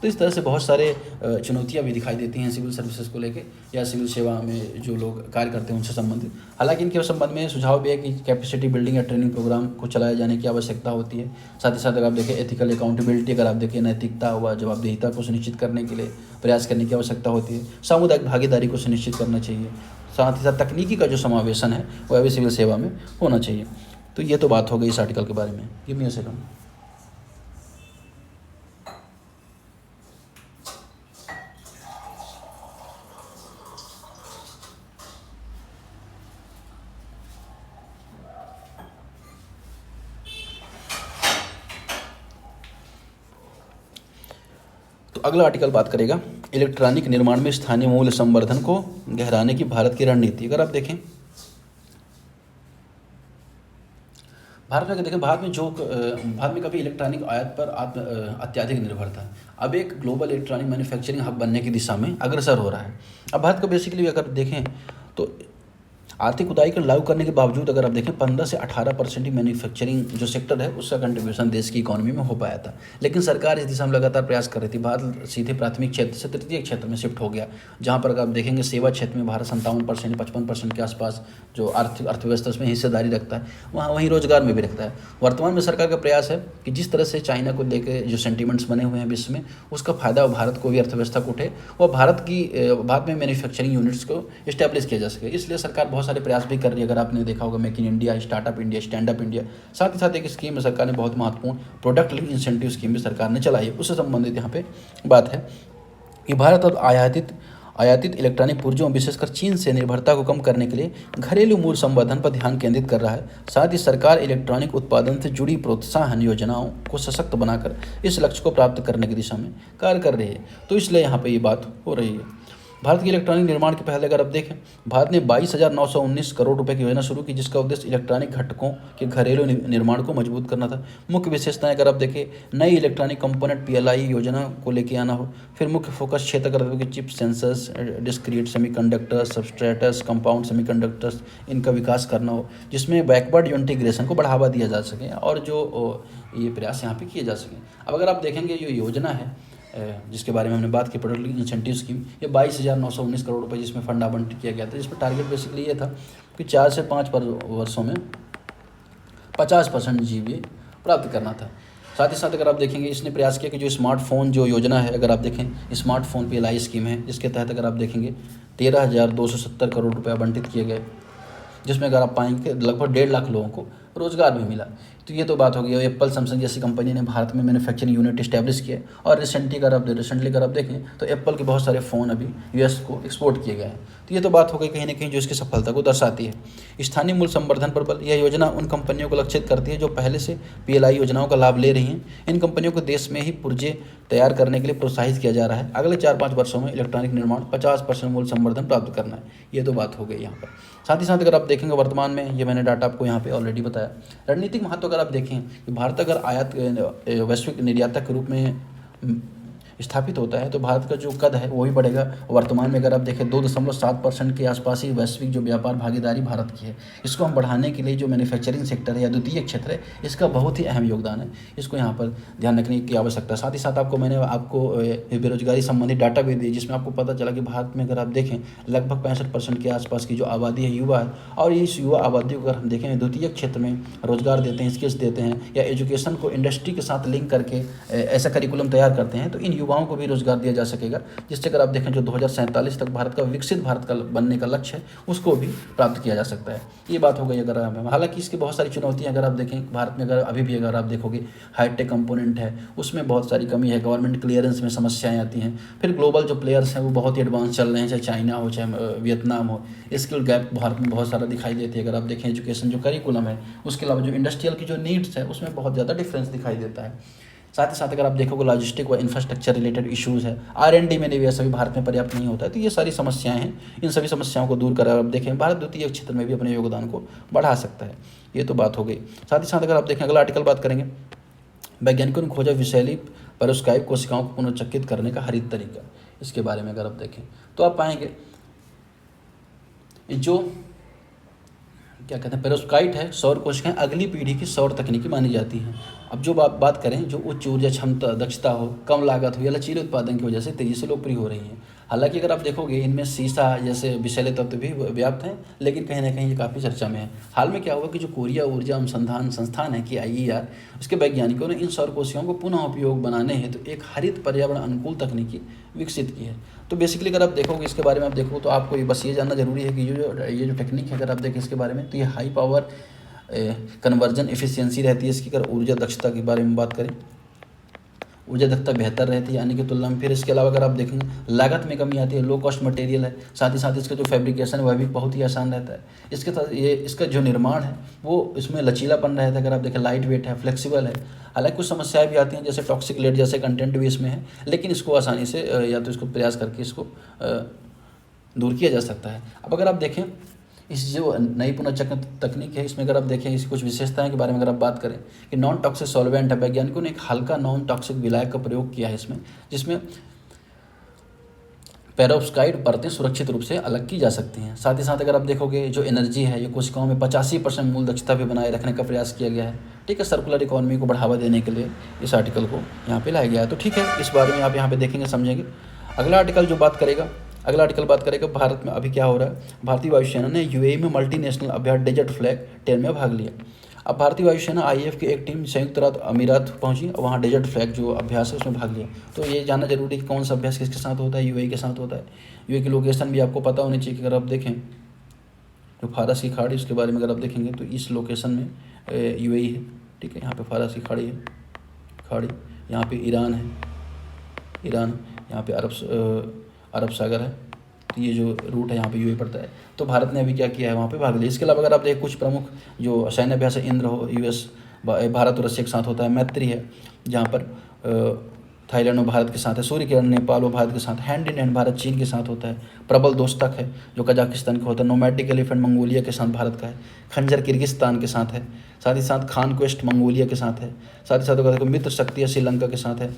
Speaker 1: तो इस तरह से बहुत सारे चुनौतियां भी दिखाई देती हैं सिविल सर्विसेज को लेके, या सिविल सेवा में जो लोग कार्य करते हैं उनसे संबंधित। हालांकि इनके संबंध में सुझाव भी है कि कैपेसिटी बिल्डिंग या ट्रेनिंग प्रोग्राम को चलाए जाने की आवश्यकता होती है। साथ ही साथ अगर आप देखें एथिकल अकाउंटेबिलिटी, अगर आप देखें नैतिकता व जवाबदेहिता को सुनिश्चित करने के लिए प्रयास करने की आवश्यकता होती है। सामुदायिक भागीदारी को सुनिश्चित करना चाहिए। साथ ही साथ तकनीकी का जो समावेशन है वह भी सिविल सेवा में होना चाहिए। तो ये तो बात हो गई इस आर्टिकल के बारे में। Give me a second. तो अगला आर्टिकल बात करेगा इलेक्ट्रॉनिक निर्माण में स्थानीय मूल्य संवर्धन को गहराने की भारत की रणनीति। अगर आप देखें भारत में भारत में कभी इलेक्ट्रॉनिक आयात पर अत्यधिक निर्भर था। अब एक ग्लोबल इलेक्ट्रॉनिक मैन्युफैक्चरिंग हब बनने की दिशा में अग्रसर हो रहा है। अब भारत को बेसिकली अगर देखें तो आर्थिक उदारी को लागू करने के बावजूद अगर आप देखें 15 से 18% ही मैन्युफैक्चरिंग जो सेक्टर है उसका कंट्रीब्यूशन देश की इकोनॉमी में हो पाया था। लेकिन सरकार इस दिशा में लगातार प्रयास कर रही थी। भारत सीधे प्राथमिक क्षेत्र से तृतीय क्षेत्र में शिफ्ट हो गया, जहाँ पर अगर आप देखेंगे सेवा क्षेत्र में भारत 57% 55% के आसपास जो आर्थिक अर्थव्यवस्था उसमें हिस्सेदारी रखता है, वहीं रोजगार में भी रखता है। वर्तमान में सरकार का प्रयास है कि जिस तरह से चाइना को लेकर जो सेंटिमेंट्स बने हुए हैं विश्व में, उसका फायदा भारत को भी, अर्थव्यवस्था को उठे और भारत में मैन्युफैक्चरिंग यूनिट्स को इस्टेब्लिश किया जा सके। इसलिए सरकार बहुत सारे प्रयास भी कर रही है। अगर आपने देखा होगा make in India, startup India, stand up India, साथ ही साथ एक स्कीम है सरकार ने बहुत महत्वपूर्ण प्रोडक्ट लिंक इंसेंटिव स्कीम भी सरकार ने चलाई है। उससे संबंधित यहाँ पे बात है कि भारत अब आयातित इलेक्ट्रॉनिक पुर्जों विशेषकर चीन से निर्भरता को कम करने के लिए घरेलू मूल्य संवर्धन पर ध्यान केंद्रित कर रहा है। साथ ही सरकार इलेक्ट्रॉनिक उत्पादन से जुड़ी प्रोत्साहन योजनाओं को सशक्त बनाकर इस लक्ष्य को प्राप्त करने की दिशा में कार्य कर रही है। तो इसलिए यहाँ पे ये बात हो रही है। भारत के इलेक्ट्रॉनिक निर्माण के पहले अगर आप देखें, भारत ने 22,919 करोड़ रुपए की योजना शुरू की, जिसका उद्देश्य इलेक्ट्रॉनिक घटकों के घरेलू निर्माण को मजबूत करना था। मुख्य विशेषताएं अगर आप देखें, नई इलेक्ट्रॉनिक कंपोनेंट PLI योजना को लेके आना हो। फिर मुख्य फोकस क्षेत्र अगर देखें chip, sensors, discrete semiconductors, substrates, compound semiconductors, इनका विकास करना हो, जिसमें बैकवर्ड इंटीग्रेशन को बढ़ावा दिया जा सके और जो ये प्रयास यहाँ पे किए जा सकें। अब अगर आप देखेंगे ये योजना है जिसके बारे में हमने बात की, प्रोडक्ट लिंक इंसेंटिव स्कीम, ये 22,919 करोड़ रुपए जिसमें फंड आवंटित किया गया था, जिसमें टारगेट बेसिकली ये था कि 4 से 5 वर्षों में 50% GVA प्राप्त करना था। साथ ही साथ अगर आप देखेंगे इसने प्रयास किया कि जो स्मार्टफोन जो योजना है, अगर आप देखें स्मार्टफोन पे LI स्कीम है, जिसके तहत अगर आप देखेंगे 13,270 करोड़ रुपये आवंटित किए गए, जिसमें अगर आप पाएंगे लगभग 1.5 लाख लोगों को रोजगार भी मिला। तो ये तो बात हो गई। एप्पल, सैमसंग जैसी कंपनी ने भारत में मैन्युफैक्चरिंग यूनिट इस्टेब्लिश किए और रिसेंटली अगर आप देखें तो एप्पल के बहुत सारे फ़ोन अभी US को एक्सपोर्ट किए गए हैं। तो ये तो बात हो गई कहीं ना कहीं जो इसकी सफलता को दर्शाती है। स्थानीय मूल्य संवर्धन पर बल, यह योजना उन कंपनियों को लक्षित करती है जो पहले से PLI योजनाओं का लाभ ले रही हैं। इन कंपनियों को देश में ही पुर्जे तैयार करने के लिए प्रोत्साहित किया जा रहा है। अगले 4-5 वर्षों में इलेक्ट्रॉनिक निर्माण 50% मूल्य संवर्धन प्राप्त करना है। ये तो बात हो गई यहाँ पर। साथ ही साथ अगर आप देखेंगे वर्तमान में, ये मैंने डाटा आपको यहाँ पे ऑलरेडी बताया। रणनीतिक महत्व अगर आप देखें कि भारत अगर आयात वैश्विक निर्यातक के रूप में स्थापित होता है तो भारत का जो कद है वो भी बढ़ेगा। वर्तमान में अगर आप देखें 2.7% के आसपास ही वैश्विक जो व्यापार भागीदारी भारत की है। इसको हम बढ़ाने के लिए जो मैन्युफैक्चरिंग सेक्टर है या द्वितीय क्षेत्र है, इसका बहुत ही अहम योगदान है। इसको यहाँ पर ध्यान रखने की आवश्यकता है। साथ ही साथ मैंने आपको बेरोजगारी संबंधित डाटा भी दी, जिसमें आपको पता चला कि भारत में अगर आप देखें लगभग 65% के आसपास की जो आबादी है युवा है, और इस युवा आबादी को अगर हम देखें द्वितीय क्षेत्र में रोजगार देते हैं, स्किल्स देते हैं या एजुकेशन को इंडस्ट्री के साथ लिंक करके ऐसा करिकुलम तैयार करते हैं, तो इन युवाओं को भी रोजगार दिया जा सकेगा, जिससे अगर आप देखें जो 2047 तक भारत का विकसित भारत का बनने का लक्ष्य है उसको भी प्राप्त किया जा सकता है। ये बात हो गई। अगर हालांकि इसकी बहुत सारी चुनौतियां अगर आप देखें भारत में, अगर अभी भी अगर आप देखोगे हाईटेक कंपोनेंट है उसमें बहुत सारी कमी है, गवर्नमेंट क्लियरेंस में समस्याएं आती हैं। फिर ग्लोबल जो प्लेयर्स हैं वो बहुत ही एडवांस चल रहे हैं, चाहे चाइना हो चाहे वियतनाम हो। स्किल गैप भारत में बहुत सारा दिखाई देती है। अगर आप देखें एजुकेशन जो करिकुलम है, उसके अलावा जो इंडस्ट्रियल की जो नीड्स है उसमें बहुत ज़्यादा डिफरेंस दिखाई देता है। साथ ही साथ अगर आप देखोगे लॉजिस्टिक व इंफ्रास्ट्रक्चर रिलेटेड इश्यूज़ है, R&D में निवेश अभी भारत में पर्याप्त नहीं होता है। तो ये सारी समस्याएं हैं। इन सभी समस्याओं को दूर कर आप देखें भारत द्वितीय क्षेत्र में भी अपने योगदान को बढ़ा सकता है। ये तो बात हो गई। साथ ही साथ अगर आप देखें अगला आर्टिकल बात करेंगे, वैज्ञानिकों ने खोजा विषैली पेरोस्काइट कोशिकाओं को पुनर्चक्रित करने का हरित तरीका। इसके बारे में अगर आप देखें तो आप पाएंगे जो क्या कहते हैं पेरोस्काइट है, सौर कोशिकाएं अगली पीढ़ी की सौर तकनीकी मानी जाती हैं। अब जो बात करें जो उच्च ऊर्जा क्षमता, दक्षता हो, कम लागत हो या लचीले उत्पादन की वजह से तेजी से लोकप्रिय हो रही हैं। हालांकि अगर आप देखोगे इनमें सीसा जैसे विषैले तत्व भी व्याप्त हैं, लेकिन कहीं ना कहीं ये काफ़ी चर्चा में है। हाल में क्या हुआ कि जो कोरिया ऊर्जा अनुसंधान संस्थान है कि IER, उसके वैज्ञानिकों ने इन सौर कोशिकाओं को पुनः उपयोग बनाने हेतु एक हरित पर्यावरण अनुकूल तकनीकी विकसित की है। तो बेसिकली अगर आप देखोगे इसके बारे में आप देखो तो आपको बस ये जानना जरूरी है कि ये जो टेक्निक है अगर आप देखें इसके बारे में, तो ये हाई पावर कन्वर्जन एफिशिएंसी रहती है इसकी। अगर ऊर्जा दक्षता के बारे में बात करें, ऊर्जा दक्षता बेहतर रहती है यानी कि तुलना में। फिर इसके अलावा अगर आप देखेंगे लागत में कमी आती है, लो कॉस्ट मटेरियल है। साथ ही साथ इसका जो फैब्रिकेशन है वह भी बहुत ही आसान रहता है। इसके साथ इसका जो निर्माण है वो इसमें लचीलापन रहता है। अगर आप देखें लाइट वेट है, फ्लेक्सिबल है। हालांकि कुछ समस्याएं भी आती हैं जैसे टॉक्सिक लेड जैसे कंटेंट भी इसमें है, लेकिन इसको आसानी से या तो इसको प्रयास करके इसको दूर किया जा सकता है। अब अगर आप देखें इस जो नई पुनर्चक्र तकनीक है इसमें अगर आप देखें इसकी कुछ विशेषताएं के बारे में अगर आप बात करें कि नॉन टॉक्सिक सॉल्वेंट है। वैज्ञानिकों ने एक हल्का नॉन टॉक्सिक विलायक का प्रयोग किया है इसमें, जिसमें पेरोस्काइट परतें सुरक्षित रूप से अलग की जा सकती हैं। साथ ही साथ अगर आप देखोगे जो एनर्जी है ये कोशिकाओं में 85% मूल दक्षता भी बनाए रखने का प्रयास किया गया है। ठीक है, सर्कुलर इकोनॉमी को बढ़ावा देने के लिए इस आर्टिकल को यहाँ पे लाया गया है। तो ठीक है, इस बारे में आप यहाँ पे देखेंगे समझेंगे। अगला आर्टिकल बात करेगा भारत में अभी क्या हो रहा है। भारतीय वायुसेना ने UAE में मल्टीनेशनल अभ्यास डेजर्ट फ्लैग 10 में भाग लिया। अब भारतीय वायुसेना IAF की एक टीम संयुक्त अरब अमीरात पहुंची, वहाँ डेजर्ट फ्लैग जो अभ्यास है उसमें भाग लिया। तो ये जानना जरूरी है कि कौन सा अभ्यास किसके साथ होता है, UAE के साथ होता है। UAE की लोकेशन भी आपको पता होनी चाहिए। अगर आप देखें जो फारस की खाड़ी उसके बारे में अगर आप देखेंगे तो इस लोकेशन में UAE है। ठीक है, यहाँ पे फारस की खाड़ी है, यहाँ पे ईरान है, यहाँ पे अरब सागर है। तो ये जो रूट है यहाँ पे UAE पड़ता है। तो भारत ने अभी क्या किया है वहाँ पे भाग लिया। इसके अलावा अगर आप देखें कुछ प्रमुख जो सैन्य अभ्यास है, इंद्र हो US भारत और रशिया के साथ होता है। मैत्री है जहाँ पर थाईलैंड और भारत के साथ है। सूर्य किरण नेपाल और भारत के साथ। हैंड इन हैंड भारत चीन के साथ होता है। प्रबल दोस्तक है जो कजाकिस्तान का होता है। नोमैटिक एलिफेंट मंगोलिया के साथ भारत का है। खंजर किर्गिस्तान के साथ है। साथ ही साथ खान क्वेस्ट मंगोलिया के साथ है। साथ ही साथ अगर मित्र शक्ति है श्रीलंका के साथ है।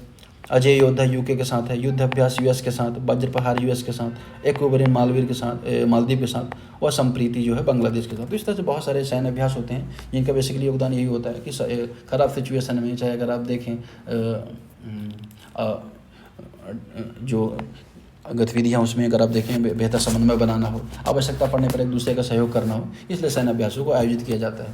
Speaker 1: अजय योद्धा UK के साथ है। युद्ध अभ्यास US के साथ। वज्रपहार US के साथ। एक्वोबरिन मालवीर के साथ, मालदीव के साथ। और संप्रीति जो है बांग्लादेश के साथ। तो इस तरह से बहुत सारे सैन्य अभ्यास होते हैं जिनका बेसिकली योगदान यही होता है कि खराब सिचुएशन में, चाहे अगर आप देखें जो गतिविधियाँ उसमें अगर आप देखें बेहतर समन्वय बनाना हो, आवश्यकता पड़ने पर एक दूसरे का सहयोग करना हो, इसलिए सैन्य अभ्यासों को आयोजित किया जाता है।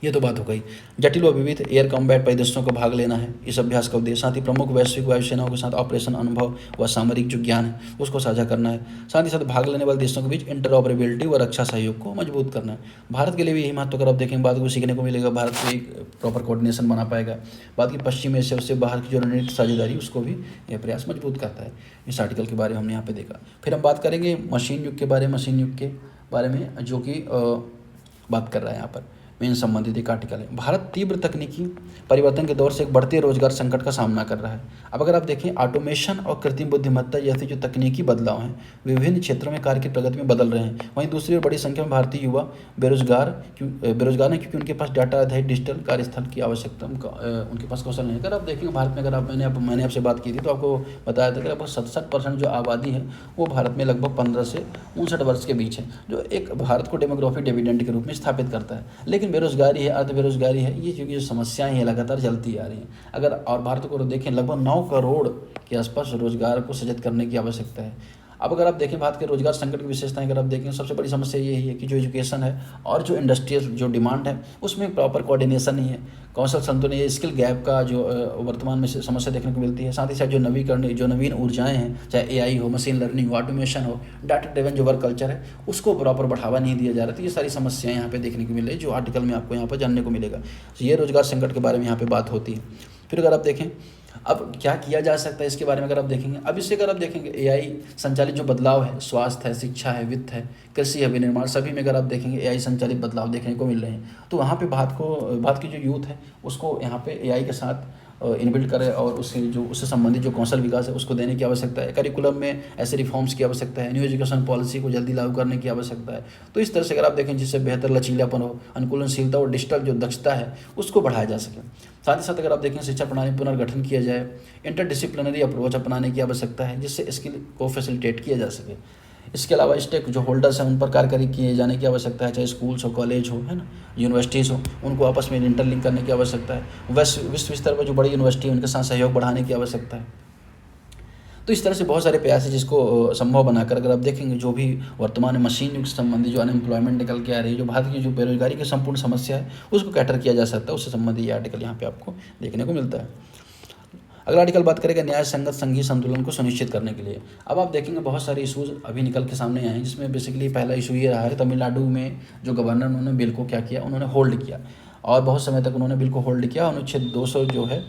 Speaker 1: ये तो बात हो गई। जटिल व विविध एयर कॉम्बैट परिदृश्यों को भाग लेना है इस अभ्यास का उद्देश्य। साथ ही प्रमुख वैश्विक वायुसेनाओं के साथ ऑपरेशन अनुभव व सामरिक जो ज्ञान है उसको साझा करना है। साथ ही साथ भाग लेने वाले देशों के बीच इंटरऑपरेबिलिटी व रक्षा सहयोग को मजबूत करना है। भारत के लिए भी यही महत्व अगर आप देखेंगे बात को सीखने को मिलेगा। भारत को एक प्रॉपर कोऑर्डिनेशन बना पाएगा। बात की पश्चिम एशिया उससे बाहर की जो रणनीतिक साझेदारी उसको भी यह प्रयास मजबूत करता है। इस आर्टिकल के बारे में हमने यहाँ पे देखा। फिर हम बात करेंगे मशीन युग के बारे में जो कि बात कर रहा है यहाँ पर मेन संबंधित एक आर्टिकल है। भारत तीव्र तकनीकी परिवर्तन के दौर से एक बढ़ते रोजगार संकट का सामना कर रहा है। अब अगर आप देखें ऑटोमेशन और कृत्रिम बुद्धिमत्ता जैसे जो तकनीकी बदलाव हैं विभिन्न क्षेत्रों में कार्य की प्रगति में बदल रहे हैं। वहीं दूसरी ओर बड़ी संख्या में भारतीय युवा बेरोजगार हैं क्योंकि उनके पास डाटा आधारित डिजिटल कार्यस्थल की आवश्यकता उनके पास कौशल नहीं है। अगर आप देखेंगे भारत में अगर आप मैंने आपसे बात की थी तो आपको बताया था कि लगभग 67% जो आबादी है वो भारत में लगभग 15 से 59 वर्ष के बीच है, जो एक भारत को डेमोग्राफी डिविडेंड के रूप में स्थापित करता है। लेकिन बेरोजगारी है, अर्ध बेरोजगारी है, ये जो समस्याएं हैं लगातार चलती आ रही हैं। अगर और भारत को देखें लगभग 9 करोड़ के आसपास रोजगार को सृजित करने की आवश्यकता है। अब अगर आप देखें भारत के रोजगार संकट की विशेषताएं अगर आप देखें सबसे बड़ी समस्या यही है कि जो एजुकेशन है और जो इंडस्ट्रियल जो डिमांड है उसमें प्रॉपर कोऑर्डिनेशन नहीं है। कौशल संतुलन ये स्किल गैप का जो वर्तमान में समस्या देखने को मिलती है। साथ ही साथ जो नवीन ऊर्जाएं हैं चाहे एआई हो, मशीन लर्निंग हो, ऑटोमेशन हो, डाटा ड्रिवन जो वर्क कल्चर है उसको प्रॉपर बढ़ावा नहीं दिया जा रहा। तो ये सारी समस्याएं यहाँ पे देखने को मिल रही है जो आर्टिकल में आपको यहाँ पर जानने को मिलेगा। ये रोजगार संकट के बारे में यहाँ पे बात होती है। फिर अगर आप देखें अब क्या किया जा सकता है इसके बारे में अगर आप देखेंगे, अब इससे अगर आप देखेंगे एआई संचालित जो बदलाव है, स्वास्थ्य है, शिक्षा है, वित्त है, कृषि है, विनिर्माण, सभी में अगर आप देखेंगे एआई संचालित बदलाव देखने को मिल रहे हैं। तो वहाँ पे भारत की जो यूथ है उसको यहाँ पे एआई के साथ इनबिल्ड करें और उससे संबंधित जो कौशल विकास है उसको देने की आवश्यकता है। करिकुलम में ऐसे रिफॉर्म्स की आवश्यकता है। न्यू एजुकेशन पॉलिसी को जल्दी लागू करने की आवश्यकता है। तो इस तरह से अगर आप देखें जिससे बेहतर लचीलापन हो, अनुकूलनशीलता और डिजिटल जो दक्षता है उसको बढ़ाया जा सके। साथ ही साथ अगर आप देखें शिक्षा प्रणाली पुनर्गठन किया जाए, इंटरडिसिप्लिनरी अप्रोच अपनाने की आवश्यकता है जिससे स्किल को फैसिलिटेट किया जा सके। इसके अलावा स्टेक जो होल्डर्स हैं उन पर कार्य किए जाने की आवश्यकता है, चाहे स्कूल्स हो, कॉलेज हो, है ना, यूनिवर्सिटीज़ हो, उनको आपस में इंटरलिंक करने की आवश्यकता है। विश्व स्तर पर जो बड़ी यूनिवर्सिटी है उनके साथ सहयोग बढ़ाने की आवश्यकता है। तो इस तरह से बहुत सारे प्रयास है जिसको संभव बनाकर अगर आप देखेंगे जो भी वर्तमान में मशीन युग से संबंधित जो अनएम्प्लॉयमेंट निकल के आ रही है, जो भारत की जो बेरोजगारी की संपूर्ण समस्या है उसको कैटर किया जा सकता है। उससे संबंधित ये आर्टिकल यहाँ पे आपको देखने को मिलता है। अगला आर्टिकल बात करेगा न्याय संगत संघीय संतुलन को सुनिश्चित करने के लिए। अब आप देखेंगे बहुत सारे इशूज़ अभी निकल के सामने आए हैं जिसमें बेसिकली पहला इशू ये रहा है तमिलनाडु में जो गवर्नर उन्होंने बिल को क्या किया, उन्होंने होल्ड किया और बहुत समय तक उन्होंने बिल को होल्ड किया। अनुच्छेद 200 जो है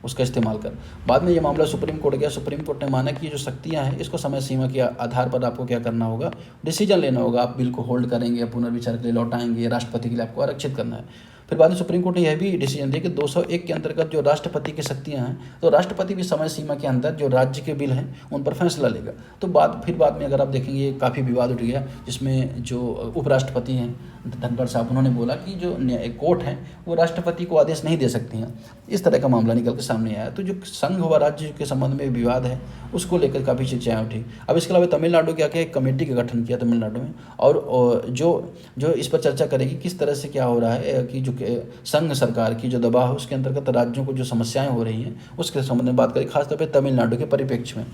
Speaker 1: उसका इस्तेमाल कर बाद में ये मामला सुप्रीम कोर्ट गया। सुप्रीम कोर्ट ने माना कि ये जो शक्तियाँ हैं इसको समय सीमा के आधार पर आपको क्या करना होगा, डिसीजन लेना होगा। आप बिल को होल्ड करेंगे या पुनर्विचार के लिए लौटाएंगे, राष्ट्रपति के लिए आपको आरक्षित करना है। फिर बाद में सुप्रीम कोर्ट ने यह भी डिसीजन दिया कि 201 के अंतर्गत जो राष्ट्रपति की शक्तियां हैं तो राष्ट्रपति भी समय सीमा के अंदर जो राज्य के बिल हैं उन पर फैसला लेगा। तो बाद में अगर आप देखेंगे काफ़ी विवाद उठ गया जिसमें जो उपराष्ट्रपति हैं धनखड़ साहब उन्होंने बोला कि जो कोर्ट है वो राष्ट्रपति को आदेश नहीं दे सकती हैं। इस तरह का मामला निकल के सामने आया। तो जो संघ व राज्य के संबंध में विवाद है उसको लेकर काफ़ी चर्चाएँ उठी। अब इसके अलावा तमिलनाडु क्या किया, एक कमेटी का गठन किया तमिलनाडु में और जो इस पर चर्चा करेगी किस तरह से क्या हो रहा है कि जो संघ सरकार की जो दबाव है उसके अंतर्गत राज्यों को जो समस्याएं हो रही हैं उसके संबंध में बात करें, खासतौर पे तमिलनाडु के परिप्रेक्ष्य में।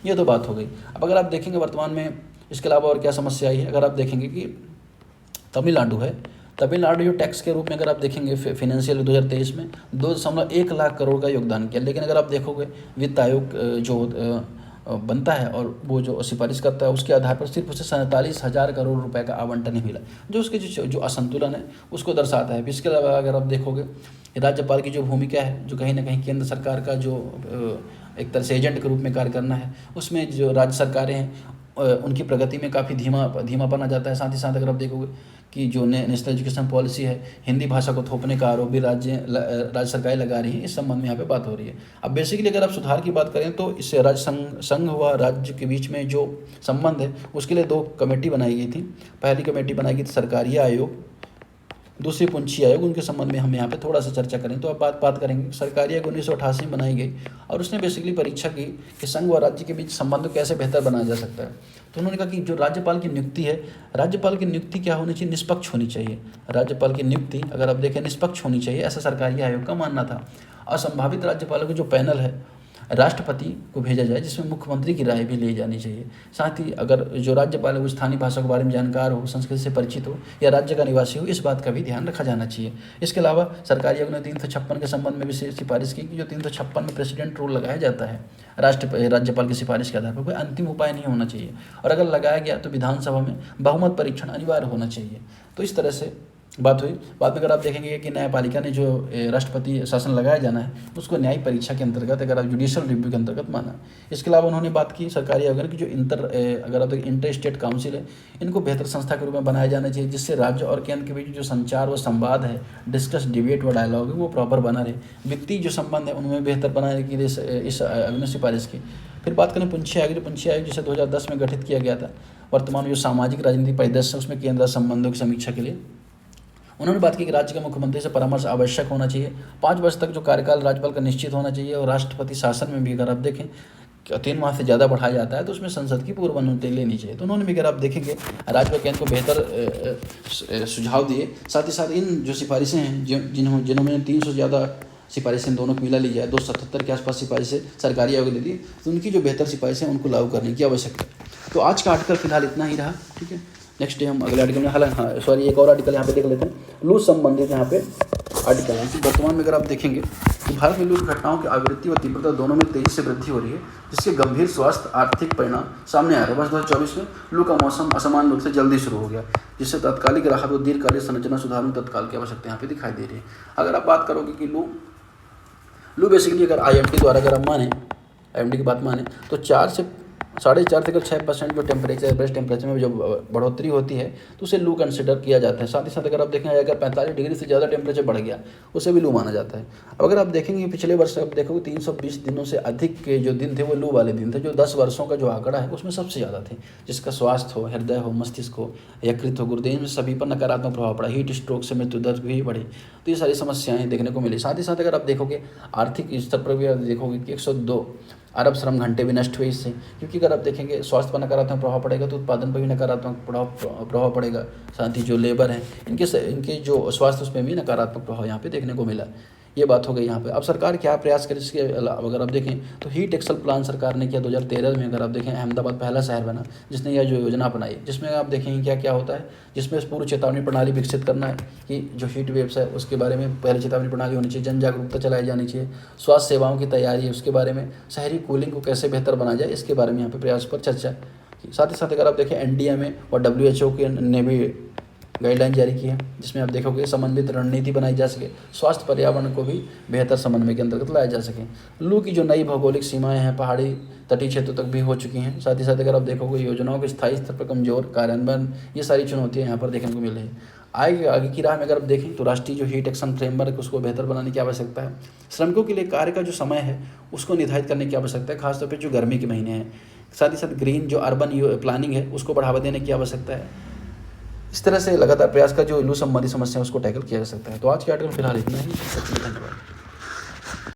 Speaker 1: ये तो बात हो गई। अब अगर आप देखेंगे वर्तमान में इसके अलावा और क्या समस्या आई है, अगर आप देखेंगे कि तमिलनाडु जो टैक्स के रूप में अगर आप देखेंगे फाइनेंशियल 2023 में 2.1 लाख करोड़ का योगदान किया। लेकिन अगर आप देखोगे वित्त आयोग जो बनता है और वो जो सिफारिश करता है उसके आधार पर सिर्फ उसे 47,000 करोड़ रुपए का आवंटन ही मिला, जो उसके जो असंतुलन है उसको दर्शाता है। इसके अलावा अगर आप देखोगे राज्यपाल की जो भूमिका है, जो कहीं ना कहीं केंद्र सरकार का जो एक तरह से एजेंट के रूप में कार्य करना है, उसमें जो राज्य सरकारें हैं उनकी प्रगति में काफ़ी धीमापन आ जाता है। साथ ही साथ अगर आप देखोगे कि जो नेशनल एजुकेशन पॉलिसी है, हिंदी भाषा को थोपने का आरोप भी राज्य सरकारें लगा रही हैं। इस संबंध में यहाँ पे बात हो रही है। अब बेसिकली अगर आप सुधार की बात करें तो इससे संघ व राज्य के बीच में जो संबंध है उसके लिए 2 कमेटी बनाई गई थी। पहली कमेटी बनाई गई थी सरकारीय आयोग, दूसरी पूंछी आयोग। उनके संबंध में हम यहाँ पे थोड़ा सा चर्चा करें तो अब बात करेंगे। सरकारी आयोग 1988 में बनाई गई और उसने बेसिकली परीक्षा की कि संघ व राज्य के बीच संबंध को कैसे बेहतर बनाया जा सकता है। तो उन्होंने कहा कि जो राज्यपाल की नियुक्ति है, राज्यपाल की नियुक्ति क्या होनी चाहिए, निष्पक्ष होनी चाहिए। राज्यपाल की नियुक्ति अगर आप देखें निष्पक्ष होनी चाहिए, ऐसा सरकारी आयोग का मानना था। असंभावित राज्यपालों का जो पैनल है राष्ट्रपति को भेजा जाए, जिसमें मुख्यमंत्री की राय भी ली जानी चाहिए। साथ ही अगर जो राज्यपाल है वो स्थानीय भाषा के बारे में जानकार हो, संस्कृति से परिचित हो या राज्य का निवासी हो, इस बात का भी ध्यान रखा जाना चाहिए। इसके अलावा सरकारी आयोग ने 356 के संबंध में भी सिफारिश की कि जो 356 में प्रेसिडेंट रूल लगाया जाता है राज्यपाल की सिफारिश के आधार पर, कोई अंतिम उपाय नहीं होना चाहिए, और अगर लगाया गया तो विधानसभा में बहुमत परीक्षण अनिवार्य होना चाहिए। तो इस तरह से बात हुई। बाद में अगर आप देखेंगे कि न्यायपालिका ने जो राष्ट्रपति शासन लगाया जाना है उसको न्यायिक परीक्षा के अंतर्गत, अगर आप जुडिशियल रिव्यू के अंतर्गत माना। इसके अलावा उन्होंने बात की सरकारी आयोग की जो अगर आप इंटर स्टेट काउंसिल है, इनको बेहतर संस्था के रूप में बनाया जाना चाहिए, जिससे राज्य और केंद्र के बीच जो संचार व संवाद है, डिस्कस डिबेट व डायलॉग है, वो प्रॉपर बना रहे। वित्तीय जो संबंध है उनमें बेहतर बनाने के लिए इस आयोग ने सिफारिश की। फिर बात करें पंछी आयोग जिसे 2010 में गठित किया गया था। वर्तमान जो सामाजिक राजनीतिक परिदृश्य है उसमें केंद्र संबंधों की समीक्षा के लिए उन्होंने बात की कि राज्य के मुख्यमंत्री से परामर्श आवश्यक होना चाहिए। 5 वर्ष तक जो कार्यकाल राज्यपाल का निश्चित होना चाहिए, और राष्ट्रपति शासन में भी अगर आप देखें 3 माह से ज़्यादा बढ़ाया जाता है तो उसमें संसद की पूर्व अनुमति लेनी चाहिए। तो उन्होंने भी अगर आप देखेंगे राज्य व केंद्र को बेहतर सुझाव दिए। साथ ही साथ इन जो सिफारिशें हैं जिन्होंने 300 से ज़्यादा सिफारिशें दोनों को मिला ली जाए, 277 के आसपास सिफारिशें सरकारी आयोग ने दी, तो उनकी जो बेहतर सिफारिशें उनको लागू करने की आवश्यकता है। तो आज का आर्टिकल फिलहाल इतना ही रहा, ठीक है। नेक्स्ट डे हम अगले आर्टिकल में एक और आर्टिकल यहाँ पे देख लेते हैं। लू संबंधित यहाँ पे आर्टिकल है कि वर्तमान में अगर आप देखेंगे तो भारत में लू की घटनाओं की आवृत्ति व तीव्रता दोनों में तेजी से वृद्धि हो रही है, जिसके गंभीर स्वास्थ्य आर्थिक परिणाम सामने आ रहे हैं। वर्ष 2024 में लू का मौसम असमान रूप से जल्दी शुरू हो गया, जिससे तात्कालिक राहत व दीर्घकालिक संरचना सुधार में तत्काल की आवश्यकता यहाँ पे दिखाई दे रही है। अगर आप बात करोगे कि लू बेसिकली अगर IMD द्वारा अगर आप माने, IMD की बात माने तो 4 से 6.5% जो टेम्परेचर एवरेज टेम्परेचर में जो बढ़ोतरी होती है तो उसे लू कंसिडर किया जाता है। साथ ही साथ अगर आप देखें अगर 45 डिग्री से ज़्यादा टेम्परेचर बढ़ गया उसे भी लू माना जाता है। अब अगर आप देखेंगे पिछले वर्ष आप देखोगे 320 दिनों से अधिक के जो दिन थे वो लू वाले दिन थे, जो 10 वर्षों का जो आंकड़ा है उसमें सबसे ज़्यादा थे, जिसका स्वास्थ्य हो, हृदय हो, मस्तिष्क हो, यकृत हो, गुर्दे में सभी पर नकारात्मक प्रभाव पड़ा। हीट स्ट्रोक से मृत्यु दर भी बढ़ी, तो ये सारी समस्याएं देखने को मिली। साथ ही साथ अगर आप देखोगे आर्थिक स्तर पर भी आप देखोगे कि 102 अरब श्रम घंटे भी नष्ट हुए इससे, क्योंकि अगर आप देखेंगे स्वास्थ्य पर नकारात्मक प्रभाव पड़ेगा तो उत्पादन पर भी नकारात्मक प्रभाव पड़ेगा। साथ ही जो लेबर हैं इनके जो स्वास्थ्य उसमें भी नकारात्मक प्रभाव यहाँ पे देखने को मिला। ये बात हो गई यहाँ पे। अब सरकार क्या प्रयास करे, इसके अलावा अगर आप देखें तो हीट एक्सल प्लान सरकार ने किया 2013 में। अगर आप देखें अहमदाबाद पहला शहर बना जिसने यह जो योजना अपनाई, जिसमें आप देखेंगे क्या क्या होता है, जिसमें पूर्व चेतावनी प्रणाली विकसित करना है कि जो हीट वेव्स है उसके बारे में पहले चेतावनी प्रणाली होनी चाहिए, जन जागरूकता चलाई जानी चाहिए, स्वास्थ्य सेवाओं की तैयारी है उसके बारे में, शहरी कूलिंग को कैसे बेहतर बनाया जाए इसके बारे में यहाँ पे प्रयास पर चर्चा की। साथ ही साथ अगर आप देखें NDMA और WHO ने भी गाइडलाइन जारी की है, जिसमें आप देखोगे समन्वित रणनीति बनाई जा सके, स्वास्थ्य पर्यावरण को भी बेहतर समन्वय के अंतर्गत लाया जा सके। लू की जो नई भौगोलिक सीमाएं हैं पहाड़ी तटीय क्षेत्रों तक भी हो चुकी हैं। साथ ही साथ अगर आप देखोगे योजनाओं के स्थायी स्तर पर कमजोर कार्यान्वयन, ये सारी चुनौतियाँ यहाँ पर देखने को मिल रही है। आगे की राह में अगर आप देखें तो राष्ट्रीय जो हीट एक्शन फ्रेमवर्क उसको बेहतर बनाने की आवश्यकता है। श्रमिकों के लिए कार्य का जो समय है उसको निर्धारित करने की आवश्यकता है, खासतौर पर जो गर्मी के महीने हैं। साथ ही साथ ग्रीन जो अर्बन प्लानिंग है उसको बढ़ावा देने की आवश्यकता है। इस तरह से लगातार प्रयास का जो लू संबंधी समस्या है उसको टैकल किया जा सकता है। तो आज के आर्टिकल फिलहाल इतना ही। धन्यवाद।